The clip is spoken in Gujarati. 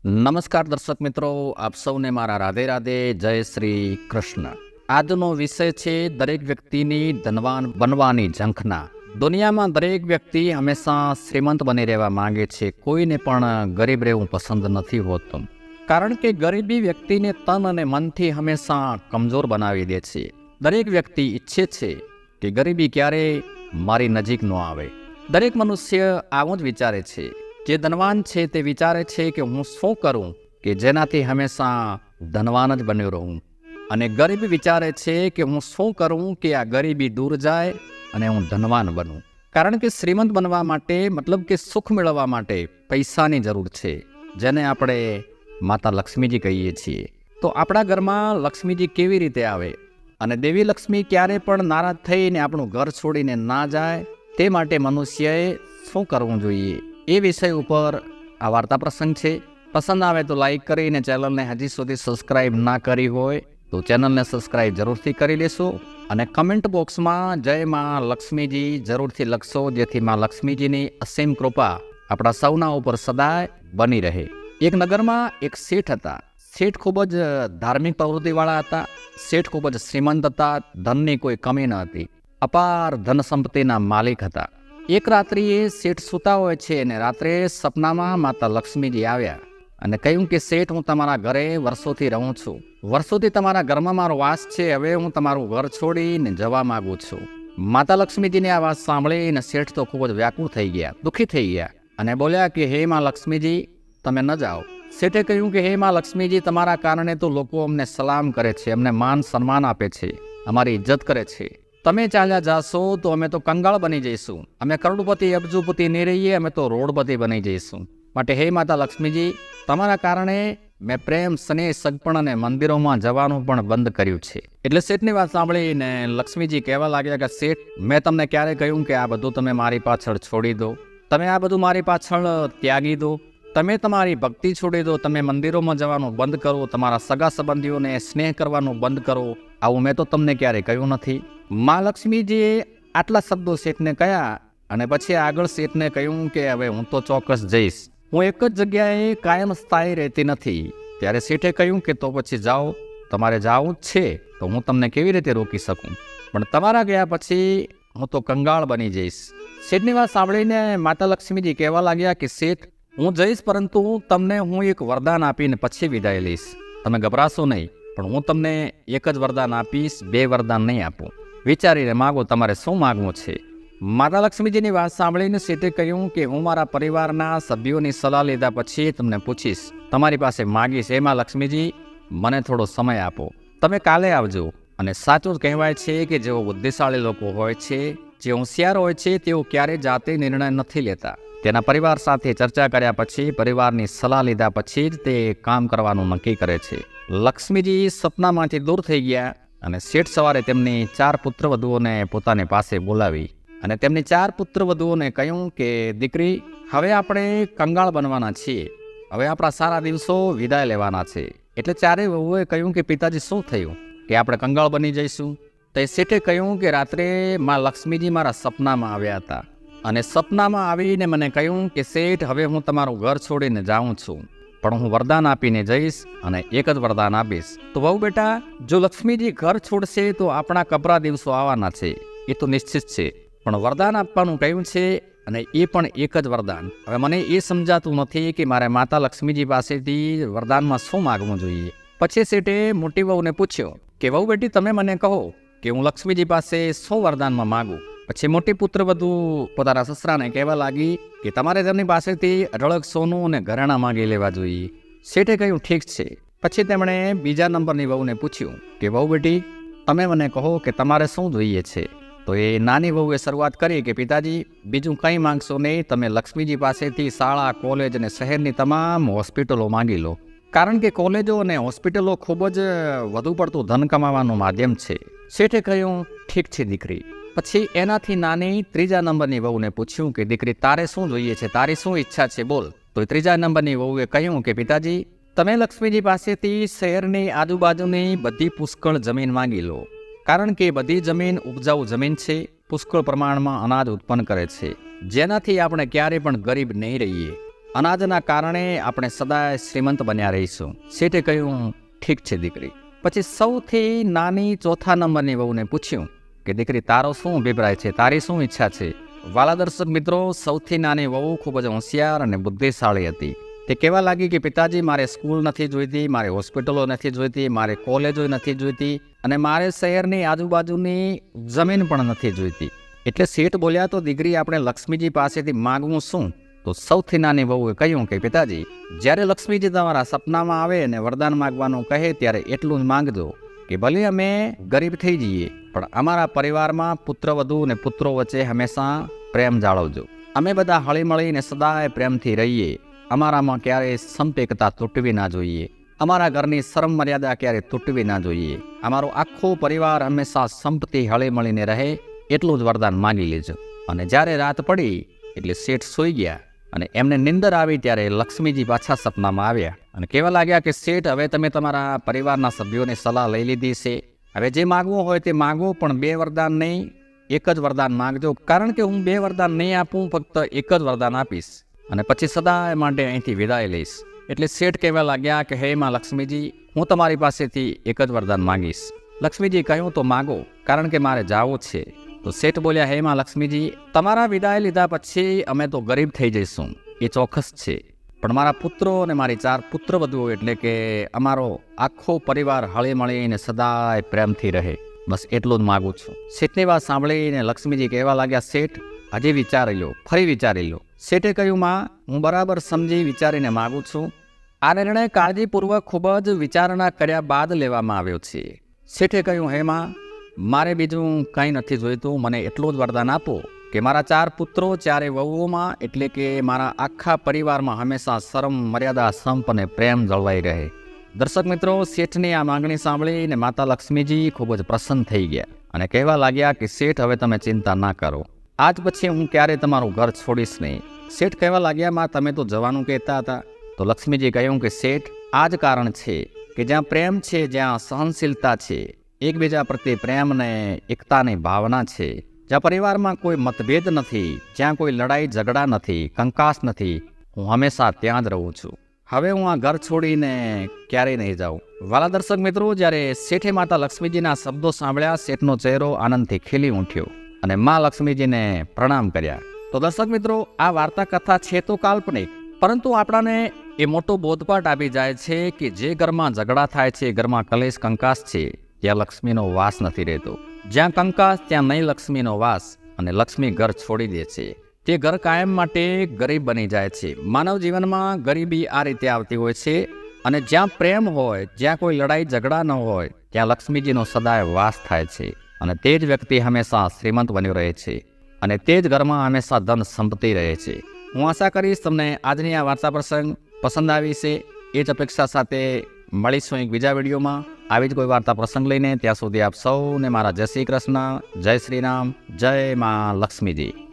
નમસ્કાર દર્શક મિત્રો, આપ સૌને મારા રાધે રાધે, જય શ્રી કૃષ્ણ. આજનો વિષય છે દરેક વ્યક્તિની ધનવાન બનવાની ઝંખના. દુનિયામાં દરેક વ્યક્તિ હંમેશા શ્રીમંત બની રહેવા માંગે છે, કોઈને પણ ગરીબ રહેવું પસંદ નથી હોતું. કારણ કે ગરીબી વ્યક્તિને તન અને મનથી હંમેશા કમજોર બનાવી દે છે. દરેક વ્યક્તિ ઈચ્છે છે કે ગરીબી ક્યારેય મારી નજીક ન આવે. દરેક મનુષ્ય આવું જ વિચારે છે. જે ધનવાન છે તે વિચારે છે કે હું શું કરું કે જેનાથી હંમેશા ધનવાન જ બન્યો રહું, અને ગરીબ વિચારે છે કે હું શું કરું કે આ ગરીબી દૂર જાય અને હું ધનવાન બનું. કારણ કે શ્રીમંત બનવા માટે, મતલબ કે સુખ મેળવવા માટે પૈસાની જરૂર છે, જેને આપણે માતા લક્ષ્મીજી કહીએ છીએ. તો આપણા ઘરમાં લક્ષ્મીજી કેવી રીતે આવે અને દેવી લક્ષ્મી ક્યારે પણ નારાજ થઈને આપણું ઘર છોડીને ના જાય, તે માટે મનુષ્યએ શું કરવું જોઈએ એ વિષય ઉપર આ વાર્તા પ્રસંગ છે. પસંદ આવે તો લાઈક કરીને ચેનલને હજી સુધી સબસ્ક્રાઈબ ના કરી હોય તો ચેનલને સબસ્ક્રાઈબ જરૂરથી કરી લેશો, અને કમેન્ટ બોક્સમાં જય માં લક્ષ્મીજી જરૂરથી લખશો, જેથી માં લક્ષ્મીજીની અસીમ કૃપા આપણા સૌના ઉપર સદાય બની રહે. એક નગરમાં એક શેઠ હતા. શેઠ ખૂબ જ ધાર્મિક પ્રવૃત્તિવાળા હતા. શેઠ ખૂબ જ શ્રીમંત હતા. ધનની કોઈ કમી ન હતી. અપાર ધન સંપત્તિના માલિક હતા. એક રાત્રિએ શેઠ સૂતા હોય છે અને રાત્રે સપનામાં માતા લક્ષ્મીજી આવ્યા અને કહ્યું કે શેઠ, હું તમારા ઘરે વર્ષોથી રહું છું. વર્ષોથી તમારા ઘરમાં મારો વાસ છે. હવે હું તમારું ઘર છોડીને જવા માંગુ છું. માતા લક્ષ્મીજીની આ વાત સાંભળીને શેઠ તો ખૂબ જ વ્યાકુળ થઈ ગયા, દુઃખી થઈ ગયા, અને બોલ્યા કે હે માં લક્ષ્મીજી, તમે ન જાઓ. શેઠે કહ્યું કે હે માં લક્ષ્મીજી, તમારા કારણે તો લોકો અમને સલામ કરે છે, અમને માન સન્માન આપે છે, અમારી ઇજ્જત કરે છે. તમે ચાલ્યા જાશો તો અમે તો કંગાળ બની જઈશું. અમે કરોડપતિ અબજોપતિ નહીં રહીએ, અમે તો રોડપતિ બની જઈશું. માટે હે માતા લક્ષ્મીજી, તમારા કારણે મેં પ્રેમ, સ્નેહ, સગપણ અને મંદિરોમાં જવાનું પણ બંધ કર્યું છે. એટલે શેઠની વાત સાંભળીને લક્ષ્મીજી કહેવા લાગ્યા કે શેઠ, મેં તમને ક્યારે કહ્યું કે આ બધું તમે મારી પાછળ છોડી દો? તમે આ બધું મારી પાછળ ત્યાગી દો. તમે તમારી ભક્તિ છોડી દો. તમે મંદિરોમાં જવાનું બંધ કરો. તમારા સગા સંબંધીઓને સ્નેહ કરવાનું બંધ કરો. આવું મેં તો તમને ક્યારે કહ્યું નથી. મા લક્ષ્મીજીએ આટલા શબ્દો શેઠને કહ્યા અને પછી આગળ શેઠને કહ્યું કે હવે હું તો ચોક્કસ જઈશ. હું એક જ જગ્યાએ કાયમ સ્થાયી રહેતી નથી. ત્યારે શેઠે કહ્યું કે તો પછી જાઓ, તમારે જાવું જ છે તો હું તમને કેવી રીતે રોકી શકું, પણ તમારા ગયા પછી હું તો કંગાળ બની જઈશ. શેઠની વાત સાંભળીને માતા લક્ષ્મીજી કહેવા લાગ્યા કે શેઠ, હું જઈશ, પરંતુ તમને હું એક વરદાન આપીને પછી વિદાય લઈશ. તમે ગભરાશો નહીં, પણ હું તમને એક જ વરદાન આપીશ, 2 વરદાન નહીં આપું. વિચારીને માગો તમારે શું માગવું છે. માતા લક્ષ્મીજીની વાત સાંભળીને શેઠે કહ્યું કે હું મારા પરિવારના સભ્યોની સલાહ લીધા પછી તમને પૂછીશ, તમારી પાસે માગીશ. એમાં લક્ષ્મીજી, મને થોડો સમય આપો, તમે કાલે આવજો. અને સાચું જ કહેવાય છે કે જેઓ બુદ્ધિશાળી લોકો હોય છે, જે હોશિયાર હોય છે, તેઓ ક્યારેય જાતે નિર્ણય નથી લેતા. તેના પરિવાર સાથે ચર્ચા કર્યા પછી, પરિવારની સલાહ લીધા પછી જ તે કામ કરવાનું નક્કી કરે છે. લક્ષ્મીજી સપનામાંથી દૂર થઈ ગયા અને શેઠ સવારે તેમની 4 પુત્રવધુઓને પોતાની પાસે બોલાવી અને તેમની 4 પુત્રવધુઓને કહ્યું કે દીકરી, હવે આપણે કંગાળ બનવાના છીએ. હવે આપણા સારા દિવસો વિદાય લેવાના છે. એટલે 4 વહુએ કહ્યું કે પિતાજી, શું થયું કે આપણે કંગાળ બની જઈશું? તો શેઠે કહ્યું કે રાત્રે માં લક્ષ્મીજી મારા સપનામાં આવ્યા હતા અને સપનામાં આવીને મને કહ્યું કે શેઠ, હવે હું તમારું ઘર છોડીને જાઉં છું, પણ હું વરદાન આપીને જઈશ અને એક જ વરદાન આપીશ. તો વહુ બેટા, જો લક્ષ્મીજી ઘર છોડશે તો આપણા કપરા દિવસો આવવાના છે, એ તો નિશ્ચિત છે, પણ વરદાન આપવાનું કહ્યું છે અને એ પણ એક જ વરદાન. હવે મને એ સમજાતું નથી કે મારે માતા લક્ષ્મીજી પાસેથી વરદાનમાં શું માગવું જોઈએ. પછી શેઠે મોટી વહુને પૂછ્યો કે વહુ બેટી, તમે મને કહો કે હું લક્ષ્મીજી પાસે શું વરદાનમાં માગું. પછી મોટી પુત્રવધુ પોતાના સસરાને કહેવા લાગી કે તમારે તેમની પાસેથી અઢળક સોનું અને ઘરેણાં માંગી લેવા જોઈએ. શેઠે કહ્યું ઠીક છે. પછી તેમણે બીજા નંબરની વહુને પૂછ્યું કે વહુ બેટી, તમે મને કહો કે તમારે શું જોઈએ છે. તો એ નાની વહુએ શરૂઆત કરી કે પિતાજી, બીજું કંઈ માંગશો નહીં, તમે લક્ષ્મીજી પાસેથી શાળા, કોલેજ અને શહેરની તમામ હોસ્પિટલો માંગી લો. કારણ કે કોલેજો અને હોસ્પિટલો ખૂબ જ વધુ પડતું ધન કમાવાનું માધ્યમ છે. શેઠે કહ્યું ઠીક છે દીકરી. પછી એનાથી નાની 3જા નંબરની વહુને પૂછ્યું કે દીકરી, તારે શું જોઈએ છે, તારી શું ઈચ્છા છે, બોલ. તો 3જા નંબરની વહુએ કહ્યું કે પિતાજી, તમે લક્ષ્મીજી પાસેથી શહેરની આજુબાજુની બધી પુષ્કળ જમીન માંગી લો. કારણ કે બધી જમીન ઉપજાઉ જમીન છે, પુષ્કળ પ્રમાણમાં અનાજ ઉત્પન્ન કરે છે, જેનાથી આપણે ક્યારે પણ ગરીબ નહીં રહીએ. અનાજના કારણે આપણે સદાય શ્રીમંત બન્યા રહીશું. શેઠે કહ્યું, ઠીક છે દીકરી. પછી સૌથી નાની ચોથા નંબરની વહુને પૂછ્યું કે દીકરી તારો શું અભિપ્રાય છે, તારી શું ઈચ્છા છે? વાલા દર્શક મિત્રો, સૌથી નાની વહુ ખૂબ જ હોશિયાર અને બુદ્ધિશાળી હતી. તે કહેવા લાગી કે પિતાજી, મારે સ્કૂલ નથી જોઈતી, મારે હોસ્પિટલો નથી જોઈતી, મારે કોલેજો નથી જોઈતી અને મારે શહેરની આજુબાજુની જમીન પણ નથી જોઈતી. એટલે શેઠ બોલ્યા, તો દીકરી આપણે લક્ષ્મીજી પાસેથી માગવું શું? તો સૌથી નાની વહુએ કહ્યું કે પિતાજી, જ્યારે લક્ષ્મીજી તમારા સપનામાં આવે અને વરદાન માગવાનું કહે ત્યારે એટલું જ માંગજો કે ભલે અમે ગરીબ થઈ જઈએ પણ અમારા પરિવારમાં પુત્રવધુ અને પુત્રો વચ્ચે હંમેશા પ્રેમ જાળવજો. અમે બધા હળીમળીને સદાય પ્રેમથી રહીએ. અમારામાં ક્યારેય સંપેકતા તૂટવી ના જોઈએ. અમારા ઘરની શરમ મર્યાદા ક્યારે તૂટવી ના જોઈએ. અમારો આખો પરિવાર હંમેશા સંપથી હળીમળીને રહે એટલું જ વરદાન માંગી લેજો. અને જ્યારે રાત પડી એટલે શેઠ સૂઈ ગયા અને એમને નિંદર આવી ત્યારે લક્ષ્મીજી પાછા સપનામાં આવ્યા અને કહેવા લાગ્યા કે શેઠ, હવે તમે તમારા પરિવારના સભ્યોની સલાહ લઈ લીધી છે. હવે જે માગવું હોય તે માગો, પણ 2 વરદાન નહીં, એક જ વરદાન માગજો. કારણ કે હું 2 વરદાન નહીં આપું, ફક્ત એક જ વરદાન આપીશ અને પછી સદાય માટે અહીંથી વિદાય લઈશ. એટલે શેઠ કહેવા લાગ્યા કે હે માં લક્ષ્મીજી, હું તમારી પાસેથી એક જ વરદાન માંગીશ. લક્ષ્મીજી કહ્યું, તો માગો, કારણ કે મારે જાવું છે. તો શેઠ બોલ્યા, હે માં લક્ષ્મીજી, તમારા વિદાય લીધા પછી અમે તો ગરીબ થઈ જઈશું, એ ચોક્કસ છે. પણ મારા પુત્રો અને મારી 4 પુત્રવધુઓ એટલે કે અમારો આખો પરિવાર હળીમળીને સદાય પ્રેમથી રહે, બસ એટલું જ માગું છું. શેઠની વાત સાંભળીને લક્ષ્મીજી કહેવા લાગ્યા, શેઠ હજી વિચારી લો, ફરી વિચારી લો. શેઠે કહ્યું, માં હું બરાબર સમજી વિચારીને માગું છું. આ નિર્ણય કાળજીપૂર્વક ખૂબ જ વિચારણા કર્યા બાદ લેવામાં આવ્યો છે. શેઠે કહ્યું, હે માં, મારે બીજું કંઈ નથી જોઈતું, મને એટલું જ વરદાન આપો કે મારા 4 પુત્રો 4 વહુઓમાં એટલે કે મારા આખા પરિવારમાં હંમેશા શરમ મર્યાદા સંપ અને પ્રેમ જળવાઈ રહે. દર્શક મિત્રો, શેઠની આ માંગણી સાંભળીને માતા લક્ષ્મીજી ખૂબ જ પ્રસન્ન થઈ ગયા અને કહેવા લાગ્યા કે શેઠ, હવે તમે ચિંતા ના કરો, આજ પછી હું ક્યારેય તમારું ઘર છોડીશ નહીં. શેઠ કહેવા લાગ્યા, માં તમે તો જવાનું કહેતા હતા. તો લક્ષ્મીજી કહ્યું કે શેઠ, આ જ કારણ છે કે જ્યાં પ્રેમ છે, જ્યાં સહનશીલતા છે, એકબીજા પ્રત્યે પ્રેમ અને એકતાની ભાવના છે, જ્યાં પરિવારમાં કોઈ મતભેદ નથી, જ્યાં કોઈ લડાઈ ઝઘડા નથી, કંકાસ નથી, હું હંમેશા ત્યાં જ રહું છું. હવે હું આ ઘર છોડીને ક્યારેય નહીં જાઉં. વાલા દર્શક મિત્રો, જ્યારે શેઠે માતા લક્ષ્મીજીના શબ્દો સાંભળ્યા, શેઠનો ચહેરો આનંદથી ખીલી ઉઠ્યો અને મા લક્ષ્મીજીને પ્રણામ કર્યા. તો દર્શક મિત્રો, આ વાર્તા કથા છે તો કાલ્પનિક, પરંતુ આપણાને એ મોટો બોધપાઠ આપી જાય છે કે જે ઘરમાં ઝઘડા થાય છે, ઘરમાં કલેશ કંકાસ છે, ત્યાં લક્ષ્મીનો વાસ નથી રહેતો. જ્યાં કંકાસ ત્યાં નહીં લક્ષ્મીનો વાસ, અને લક્ષ્મી ઘર છોડી દે છે. તે ઘર કાયમ માટે ગરીબ બની જાય છે. માનવ જીવનમાં ગરીબી આ રીતે આવતી હોય છે. અને જ્યાં પ્રેમ હોય, જ્યાં કોઈ લડાઈ ઝઘડા ન હોય, ત્યાં લક્ષ્મીજીનો સદાય વાસ થાય છે અને તે જ વ્યક્તિ હંમેશા શ્રીમંત બન્યો રહે છે અને તે જ ઘરમાં હંમેશા ધન સંપત્તિ રહે છે. હું આશા કરીશ તમને આજની આ વાર્તા પ્રસંગ પસંદ આવી છે. એ જ અપેક્ષા સાથે મળીશું એક બીજા વિડીયોમાં આવી જ કોઈ વાર્તા પ્રસંગ લઈને. ત્યાં સુધી આપ સૌને મારા જય શ્રી કૃષ્ણ, જય શ્રી રામ, જય માં લક્ષ્મીજી.